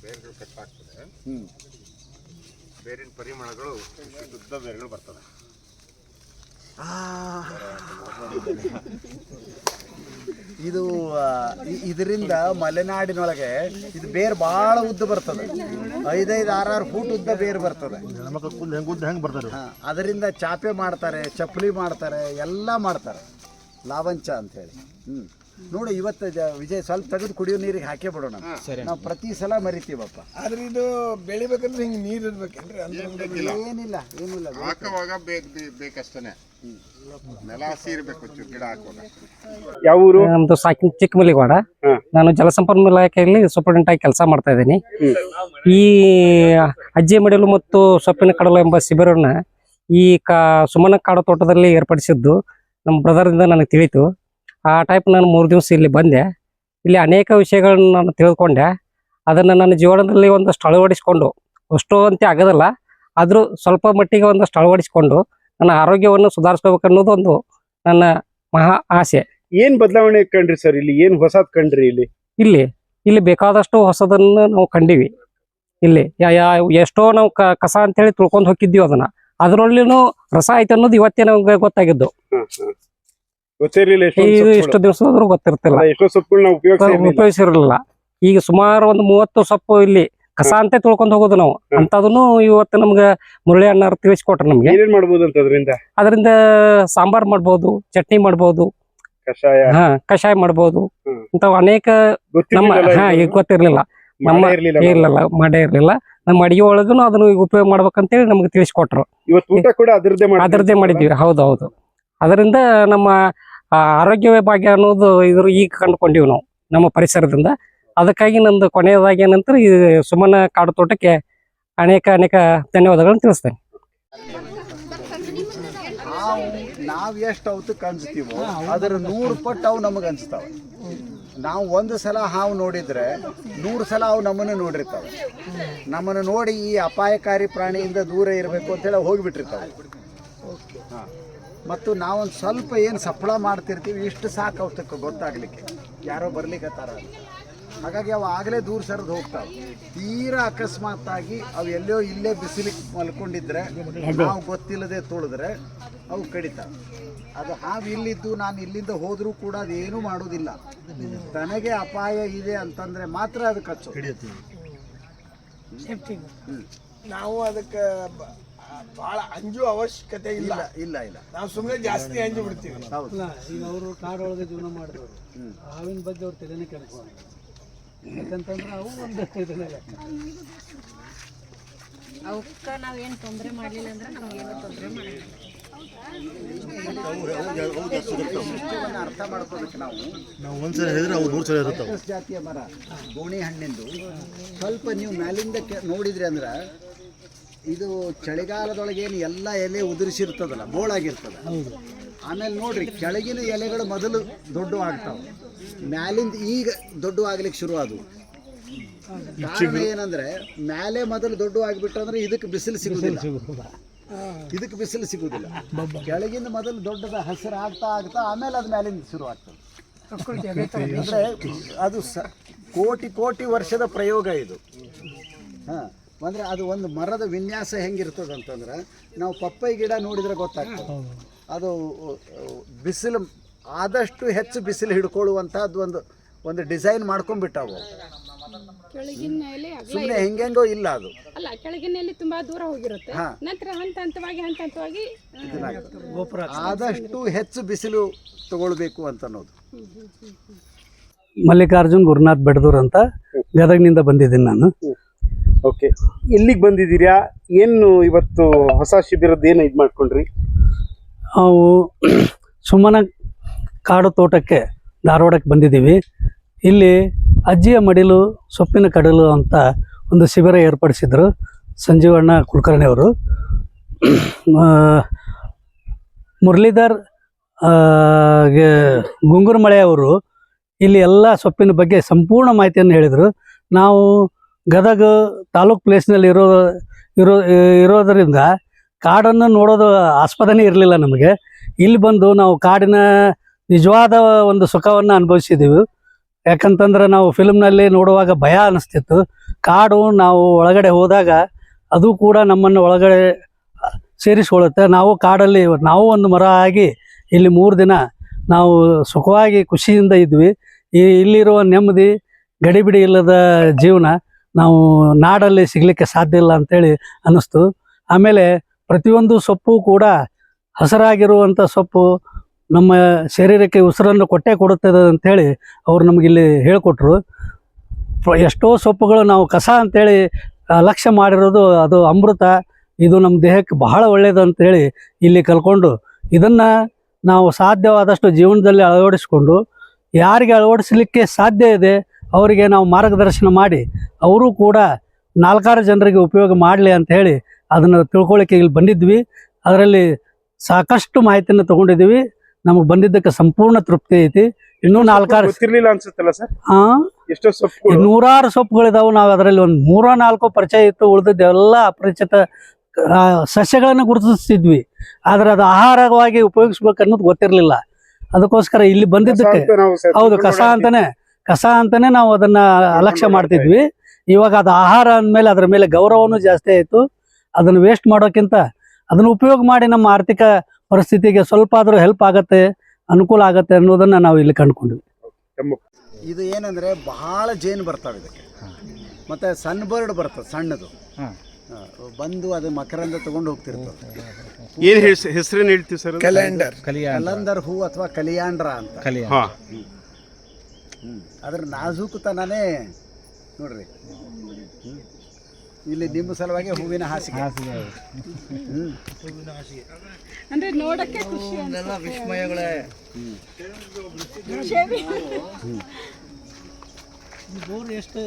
ಬೇರುಗಳು ಕಟ್ಟಾಗ್ತದೆ, ಬೇರಿನ ಪರಿಮಳಗಳು ಶುದ್ಧ ಬೇರುಗಳು ಬರ್ತದೆ. ಇದರಿಂದ ಮಲೆನಾಡಿನೊಳಗೆ ಇದು ಬೇರು ಭಾಳ ಉದ್ದ ಬರ್ತದೆ, 5-6 ಫೂಟ್ ಉದ್ದ ಬೇರು ಬರ್ತದೆ. ಅದರಿಂದ ಚಾಪೆ ಮಾಡ್ತಾರೆ, ಚಪ್ಪಲಿ ಮಾಡ್ತಾರೆ, ಎಲ್ಲ ಮಾಡ್ತಾರೆ, ಲಾವಂಚ ಅಂತೇಳಿ. ನೋಡಿ ಇವತ್ತು ವಿಜಯ್ ಸ್ವಲ್ಪ ತೆಗೆದು ಕುಡಿಯೋ ನೀರಿಗೆ ಹಾಕೇ ಬಿಡೋಣ. ನಾವು ಪ್ರತಿ ಸಲ ಮರಿತೀವಪ್ಪ. ಆದ್ರೆ ಇದು ಬೆಳಿಬೇಕಂದ್ರೆ ಹಿಂಗೆ ನೀರು ಇರ್ಬೇಕೇನ್ರಿ? ಏನಿಲ್ಲ ಏನಿಲ್ಲ, ಹಾಕುವಾಗ ಬೇಕಷ್ಟೇ, ನೆಲ ಹಸಿ ಇರಬೇಕು ಗಿಡ ಹಾಕುವಾಗ. ಯಾವ ಊರು? ನಮ್ದು ಸಾಕಿನ ಚಿಕ್ಕಮಲ್ಲಿಗೌಡ. ನಾನು ಜಲಸಂಪನ್ಮೂಲ ಇಲಾಖೆಯಲ್ಲಿ ಸೂಪರಿಂಟೆಂಡೆಂಟ್ ಆಗಿ ಕೆಲಸ ಮಾಡ್ತಾ ಇದ್ದೀನಿ. ಈ ಅಜ್ಜಿ ಮಡಿಲು ಮತ್ತು ಸೊಪ್ಪಿನ ಕಡಲು ಎಂಬ ಶಿಬಿರನ್ನ ಈ ಸುಮನ ಕಾಡು ತೋಟದಲ್ಲಿ ಏರ್ಪಡಿಸಿದ್ದು ನಮ್ಮ ಬ್ರದರಿಂದ ನನಗೆ ತಿಳಿತು. ಆ ಟೈಪ್ ನಾನು 3 ದಿವಸ ಇಲ್ಲಿ ಬಂದೆ. ಇಲ್ಲಿ ಅನೇಕ ವಿಷಯಗಳನ್ನ ನಾನು ತಿಳ್ಕೊಂಡೆ. ಅದನ್ನು ನನ್ನ ಜೀವನದಲ್ಲಿ ಒಂದಷ್ಟು ಅಳವಡಿಸಿಕೊಂಡು, ಅಷ್ಟು ಅಂತ ಆಗೋದಲ್ಲ, ಆದರೂ ಸ್ವಲ್ಪ ಮಟ್ಟಿಗೆ ಒಂದಷ್ಟು ಅಳವಡಿಸಿಕೊಂಡು ನನ್ನ ಆರೋಗ್ಯವನ್ನು ಸುಧಾರಿಸ್ಕೋಬೇಕು ಅನ್ನೋದು ಒಂದು ನನ್ನ ಮಹಾ ಆಸೆ. ಏನ್ ಬದಲಾವಣೆ ಕಂಡ್ರಿ ಸರ್ ಇಲ್ಲಿ? ಏನ್ ಹೊಸದ್ ಕಂಡ್ರಿ ಇಲ್ಲಿ? ಇಲ್ಲಿ ಬೇಕಾದಷ್ಟು ಹೊಸದನ್ನು ನಾವು ಕಂಡಿವಿ. ಇಲ್ಲಿ ಎಷ್ಟೋ ನಾವು ಕಸ ಅಂತೇಳಿ ತಿಳ್ಕೊಂಡು ಹೋಗಿದ್ದೀವಿ. ಅದರಲ್ಲಿನೂ ರಸ ಐತೆ ಅನ್ನೋದು ಇವತ್ತೇ ನಮ್ಗೆ ಗೊತ್ತಾಗಿದ್ದು. ಗೊತ್ತಿರ್ಲಿಲ್ಲ, ಇಷ್ಟು ದಿವಸದಾದ್ರೂ ಗೊತ್ತಿರ್ತಿಲ್ಲ, ಎಷ್ಟೋ ಸೊಪ್ಪುಗಳನ್ನ ಉಪಯೋಗಿಸಿರಲಿಲ್ಲ. ಈಗ ಸುಮಾರು ಒಂದು 30 ಸೊಪ್ಪು ಇಲ್ಲಿ ಕಸ ಅಂತ ತಿಳ್ಕೊಂಡು ಹೋಗೋದು ನಾವು. ಅಂತದನ್ನು ಇವತ್ತು ನಮ್ಗೆ ಮುರಳಿ ಅಣ್ಣವ್ರು ತಿಳಿಸ್ಕೊಟ್ರು ನಮ್ಗೆ. ಏನೇನ್ ಮಾಡ್ಬೋದು ಅಂತ ಅದರಿಂದ ಸಾಂಬಾರ್ ಮಾಡ್ಬೋದು, ಚಟ್ನಿ ಮಾಡ್ಬೋದು, ಕಷಾಯ ಮಾಡ್ಬೋದು. ಇಂಥವು ಅನೇಕ ನಮ್ಮ ಈಗ ಗೊತ್ತಿರ್ಲಿಲ್ಲ, ಮಾಡೇ ಇರ್ಲಿಲ್ಲ. ನಮ್ಮ ಅಡಿಗೆ ಒಳಗೂ ಅದನ್ನು ಉಪಯೋಗ ಮಾಡ್ಬೇಕಂತೇಳಿ ನಮ್ಗೆ ತಿಳಿಸ್ಕೊಟ್ರು. ಅದರದ್ದೇ ಮಾಡಿದ್ವಿ. ಹೌದೌದು. ಅದರಿಂದ ನಮ್ಮ ಆರೋಗ್ಯವೇ ಭಾಗ್ಯ ಅನ್ನೋದು ಈಗ ಕಂಡುಕೊಂಡಿವಿ ನಾವು ನಮ್ಮ ಪರಿಸರದಿಂದ. ಅದಕ್ಕಾಗಿ ನಂದು ಕೊನೆಯದಾಗಿ ಏನಂತ ಈ ಸುಮನ ಕಾಡು ತೋಟಕ್ಕೆ ಅನೇಕ ಧನ್ಯವಾದಗಳನ್ನು ತಿಳಿಸ್ತೇನೆ. ನಾವು ಎಷ್ಟು ಅವತ್ತಕ್ಕೆ ಅನ್ಸ್ತೀವೋ ಅದರ 100 ಪಟ್ಟು ಅವು ನಮಗೆ ಅನ್ಸ್ತಾವೆ. ನಾವು ಒಂದು ಸಲ ಹಾವು ನೋಡಿದರೆ 100 ಸಲ ಅವು ನಮ್ಮನ್ನು ನೋಡಿರ್ತಾವೆ. ನಮ್ಮನ್ನು ನೋಡಿ ಈ ಅಪಾಯಕಾರಿ ಪ್ರಾಣಿಯಿಂದ ದೂರ ಇರಬೇಕು ಅಂತೇಳಿ ಹೋಗಿಬಿಟ್ಟಿರ್ತಾವೆ. ಹಾಂ, ಮತ್ತು ನಾವೊಂದು ಸ್ವಲ್ಪ ಏನು ಸಫಳ ಮಾಡ್ತಿರ್ತೀವಿ, ಇಷ್ಟು ಸಾಕು ಅವತ್ತಕ್ಕೆ ಗೊತ್ತಾಗ್ಲಿಕ್ಕೆ ಯಾರೋ ಬರ್ಲಿಕ್ಕತ್ತಾರ. ಹಾಗಾಗಿ ಅವು ಆಗಲೇ ದೂರ ಸರಿದು ಹೋಗ್ತಾವೆ. ತೀರಾ ಅಕಸ್ಮಾತ್ತಾಗಿ ಅವು ಎಲ್ಲೋ ಇಲ್ಲೇ ಬಿಸಿಲಿಗೆ ಮಲ್ಕೊಂಡಿದ್ರೆ ನಾವು ಗೊತ್ತಿಲ್ಲದೆ ತುಳಿದ್ರೆ ಅವು ಕಡಿತಾವೆ. ಅದು ಹಾವು ಇಲ್ಲಿದ್ದು ನಾನು ಇಲ್ಲಿಂದ ಹೋದರೂ ಕೂಡ ಅದೇನೂ ಮಾಡೋದಿಲ್ಲ. ತನಗೆ ಅಪಾಯ ಇದೆ ಅಂತಂದರೆ ಮಾತ್ರ ಅದು ಕಚ್ಚು. ನಾವು ಅದಕ್ಕೆ ಬಹಳ ಅಂಜುವ ಅವಶ್ಯಕತೆ ಇಲ್ಲ. ನಾವು ಸುಮ್ಮನೆ ಜಾಸ್ತಿ ಅಂಜು ಬಿಡ್ತೀವಿ. ಈಗ ಅವರು ಕಾಡೊಳಗೆ ಜೀವನ ಮಾಡಿದವರು ಹಾವಿನ ಬಗ್ಗೆ ಅವ್ರು ತಲೆನೇ ಕೆಡ್ಕೊಂಡು, ಯಾಕಂತಂದ್ರೆ ಅವು ಒಂದಷ್ಟು ಇದನ್ನೆಲ್ಲ ಅವಕ್ಕೆ ನಾವೇನು ತೊಂದರೆ ಮಾಡಲಿಲ್ಲ ಅಂದ್ರೆ ನಮಗೇನು ತೊಂದರೆ ಮಾಡಿಲ್ಲ. ಅರ್ಥ ಮಾಡ್ಕೋಬೇಕು ನಾವು. ಒಂದ್ಸಲ ಹೇಳಿದ್ರೆ ಅವು 100 ಸಲ ಇರುತ್ತವೆ. ಜಾತಿಯ ಮರ ಗೋಣಿ ಹಣ್ಣಿಂದು ಸ್ವಲ್ಪ ನೀವು ಮ್ಯಾಲಿಂದ ನೋಡಿದ್ರಿ ಅಂದ್ರೆ ಇದು ಚಳಿಗಾಲದೊಳಗೇನು ಎಲ್ಲ ಎಲೆ ಉದುರಿಸಿರ್ತದಲ್ಲ, ಬೋಳಾಗಿರ್ತದೆ. ಆಮೇಲೆ ನೋಡ್ರಿ ಕೆಳಗಿನ ಎಲೆಗಳು ಮೊದಲು ದೊಡ್ಡ ಆಗ್ತಾವೆ, ಮ್ಯಾಲಿಂದ ಈಗ ದೊಡ್ಡ ಆಗ್ಲಿಕ್ಕೆ ಶುರು ಆದವು. ಕಾರಣ ಏನಂದ್ರೆ ಮ್ಯಾಲೆ ಮೊದಲು ದೊಡ್ಡ ಆಗಿಬಿಟ್ಟು ಅಂದ್ರೆ ಇದಕ್ಕೆ ಬಿಸಿಲು ಸಿಗುದಿಲ್ಲ. ಕೆಳಗಿಂದ ಮೊದಲು ದೊಡ್ಡದ ಹಸಿರು ಆಗ್ತಾ ಆಮೇಲೆ ಅದು ಮ್ಯಾಲಿಂದ ಶುರು ಆಗ್ತದೆ. ಅಂದ್ರೆ ಅದು ಕೋಟಿ ವರ್ಷದ ಪ್ರಯೋಗ ಇದು. ಹಾಂ, ಅಂದರೆ ಅದು ಒಂದು ಮರದ ವಿನ್ಯಾಸ ಹೆಂಗಿರ್ತದೆ ಅಂತಂದ್ರೆ, ನಾವು ಪಪ್ಪಾಯಿ ಗಿಡ ನೋಡಿದರೆ ಗೊತ್ತಾಗ್ತದೆ. ಅದು ಬಿಸಿಲು ಆದಷ್ಟು ಹೆಚ್ಚು ಬಿಸಿಲು ಹಿಡ್ಕೊಳ್ಳುವಂಥದ್ದು ಒಂದು ಡಿಸೈನ್ ಮಾಡ್ಕೊಂಡ್ಬಿಟ್ಟಾವು. ಸುಮ್ಮನೆ ಹೆಂಗೆಂಗೋ ಇಲ್ಲ ಅದು. ಅಲ್ಲ, ಕೆಳಗಿನಲ್ಲಿ ತುಂಬಾ ದೂರ ಹೋಗಿರುತ್ತೆ. ನಂತರ ಹಂತವಾಗಿ ಆದಷ್ಟು ಹೆಚ್ಚು ಬಿಸಿಲು ತಗೊಳ್ಬೇಕು ಅಂತ ಅನ್ನೋದು. ಮಲ್ಲಿಕಾರ್ಜುನ್ ಗುರುನಾಥ್ ಬೆಡದೂರ್ ಅಂತ ಗದಗಿನಿಂದ ಬಂದಿದ್ದೀನಿ ನಾನು. ಓಕೆ, ಎಲ್ಲಿಗೆ ಬಂದಿದ್ದೀರಾ? ಏನು ಇವತ್ತು ಹೊಸ ಶಿಬಿರದ ಏನು ಇದು ಮಾಡ್ಕೊಂಡ್ರಿ? ನಾವು ಸುಮನ ಕಾಡು ತೋಟಕ್ಕೆ ಧಾರವಾಡಕ್ಕೆ ಬಂದಿದ್ದೀವಿ. ಇಲ್ಲಿ ಅಜ್ಜಿಯ ಮಡಿಲು ಸೊಪ್ಪಿನ ಕಡಲು ಅಂತ ಒಂದು ಶಿಬಿರ ಏರ್ಪಡಿಸಿದ್ರು ಸಂಜೀವಣ್ಣ ಕುಲಕರ್ಣಿ ಅವರು. ಮುರಳೀಧರ್ ಗುಂಗುರಮಳೆ ಅವರು ಇಲ್ಲಿ ಎಲ್ಲ ಸೊಪ್ಪಿನ ಬಗ್ಗೆ ಸಂಪೂರ್ಣ ಮಾಹಿತಿಯನ್ನು ಹೇಳಿದರು. ನಾವು ಗದಗ ತಾಲೂಕ್ ಪ್ಲೇಸ್ನಲ್ಲಿ ಇರೋದರಿಂದ ಕಾಡನ್ನು ನೋಡೋದು ಆಸ್ಪದನೇ ಇರಲಿಲ್ಲ ನಮಗೆ. ಇಲ್ಲಿ ಬಂದು ನಾವು ಕಾಡಿನ ನಿಜವಾದ ಒಂದು ಸುಖವನ್ನು ಅನುಭವಿಸಿದ್ದೀವಿ. ಯಾಕಂತಂದ್ರೆ ನಾವು ಫಿಲ್ಮ್ನಲ್ಲಿ ನೋಡುವಾಗ ಭಯ ಅನ್ನಿಸ್ತಿತ್ತು. ಕಾಡು ನಾವು ಒಳಗಡೆ ಹೋದಾಗ ಅದು ಕೂಡ ನಮ್ಮನ್ನು ಒಳಗಡೆ ಸೇರಿಸ್ಕೊಳ್ಳುತ್ತೆ. ನಾವು ಕಾಡಲ್ಲಿ ನಾವು ಒಂದು ಮರ ಆಗಿ ಇಲ್ಲಿ 3 ದಿನ ನಾವು ಸುಖವಾಗಿ ಖುಷಿಯಿಂದ ಇದ್ವಿ. ಇಲ್ಲಿರುವ ನೆಮ್ಮದಿ, ಗಡಿಬಿಡಿ ಇಲ್ಲದ ಜೀವನ ನಾವು ನಾಡಲ್ಲಿ ಸಿಗಲಿಕ್ಕೆ ಸಾಧ್ಯ ಇಲ್ಲ ಅಂತೇಳಿ ಅನ್ನಿಸ್ತು. ಆಮೇಲೆ ಪ್ರತಿಯೊಂದು ಸೊಪ್ಪು ಕೂಡ ಹಸಿರಾಗಿರುವಂಥ ಸೊಪ್ಪು ನಮ್ಮ ಶರೀರಕ್ಕೆ ಉಸಿರನ್ನು ಕೊಟ್ಟೇ ಕೊಡುತ್ತದೆ ಅಂಥೇಳಿ ಅವ್ರು ನಮಗಿಲ್ಲಿ ಹೇಳಿಕೊಟ್ರು. ಎಷ್ಟೋ ಸೊಪ್ಪುಗಳು ನಾವು ಕಸ ಅಂಥೇಳಿ ಅಲಕ್ಷ್ಯ ಮಾಡಿರೋದು ಅದು ಅಮೃತ, ಇದು ನಮ್ಮ ದೇಹಕ್ಕೆ ಬಹಳ ಒಳ್ಳೆಯದು ಅಂಥೇಳಿ ಇಲ್ಲಿ ಕಲ್ಕೊಂಡು ಇದನ್ನು ನಾವು ಸಾಧ್ಯವಾದಷ್ಟು ಜೀವನದಲ್ಲಿ ಅಳವಡಿಸಿಕೊಂಡು ಯಾರಿಗೆ ಅಳವಡಿಸಲಿಕ್ಕೆ ಸಾಧ್ಯ ಇದೆ ಅವರಿಗೆ ನಾವು ಮಾರ್ಗದರ್ಶನ ಮಾಡಿ ಅವರು ಕೂಡ 4-6 ಜನರಿಗೆ ಉಪಯೋಗ ಮಾಡಲಿ ಅಂತ ಹೇಳಿ ಅದನ್ನು ತಿಳ್ಕೊಳ್ಳಿಕ್ಕೆ ಇಲ್ಲಿ ಬಂದಿದ್ವಿ. ಅದರಲ್ಲಿ ಸಾಕಷ್ಟು ಮಾಹಿತಿಯನ್ನು ತಗೊಂಡಿದ್ದೀವಿ. ನಮಗೆ ಬಂದಿದ್ದಕ್ಕೆ ಸಂಪೂರ್ಣ ತೃಪ್ತಿ ಐತಿ. ಇನ್ನೂ 4-6 ಗೊತ್ತಿರ್ಲಿಲ್ಲ ಅನ್ಸುತ್ತಲ್ಲ ಸರ್? ಎಷ್ಟೋ ಸೊಪ್ಪು, ನೂರಾರು ಸೊಪ್ಪುಗಳಿದಾವೆ. ನಾವು ಅದರಲ್ಲಿ ಒಂದು 3-4 ಪರಿಚಯ ಇತ್ತು, ಉಳಿದಿದ್ದೆಲ್ಲ ಅಪರಿಚಿತ ಸಸ್ಯಗಳನ್ನು ಗುರುತಿಸ್ತಿದ್ವಿ. ಆದರೆ ಅದು ಆಹಾರವಾಗಿ ಉಪಯೋಗಿಸ್ಬೇಕು ಅನ್ನೋದು ಗೊತ್ತಿರಲಿಲ್ಲ. ಅದಕ್ಕೋಸ್ಕರ ಇಲ್ಲಿ ಬಂದಿದ್ದಕ್ಕೆ ಹೌದು ಕಸ ಅಂತಾನೆ ನಾವು ಅದನ್ನ ಅಲಕ್ಷ್ಯ ಮಾಡ್ತಿದ್ವಿ. ಇವಾಗ ಅದು ಆಹಾರ ಅಂದಮೇಲೆ ಅದ್ರ ಮೇಲೆ ಗೌರವನೂ ಜಾಸ್ತಿ ಆಯಿತು. ಅದನ್ನು ವೇಸ್ಟ್ ಮಾಡೋಕ್ಕಿಂತ ಅದನ್ನು ಉಪಯೋಗ ಮಾಡಿ ನಮ್ಮ ಆರ್ಥಿಕ ಪರಿಸ್ಥಿತಿಗೆ ಸ್ವಲ್ಪ ಆದರೂ ಹೆಲ್ಪ್ ಆಗತ್ತೆ, ಅನುಕೂಲ ಆಗತ್ತೆ ಅನ್ನೋದನ್ನು ನಾವು ಇಲ್ಲಿ ಕಂಡುಕೊಂಡ್ವಿ. ಇದು ಏನಂದರೆ ಬಹಳ ಜೇನು ಬರ್ತಾವೆ ಇದಕ್ಕೆ, ಮತ್ತು ಸನ್ಬರ್ಡ್ ಬರ್ತದೆ ಸಣ್ಣದು, ಬಂದು ಅದು ಮಕರಂದ ತಗೊಂಡು ಹೋಗ್ತಿರ್ತದೆ. ಏನು ಹೆಸರೇನು ಹೇಳ್ತೀವಿ ಸರ್? ಕಲಂದರ್ ಹೂ ಅಥವಾ ಕಲಿಯಾಂಡ್ರ ಅಂತ. ಅದ್ರ ನಾಜೂಕುತನೇ ನೋಡ್ರಿ. ಇಲ್ಲಿ ನಿಮ್ಮ ಸಲುವಾಗಿ ಹೂವಿನ ಹಾಸಿಗೆ. ಅಂದ್ರೆ ನೋಡಕ್ಕೆ ಖುಷಿ ವಿಸ್ಮಯಗಳೇ. ಬೋರ್ ಎಷ್ಟು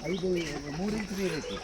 5-3 ಇಂಚ್ ನೀರು ಐತಿ.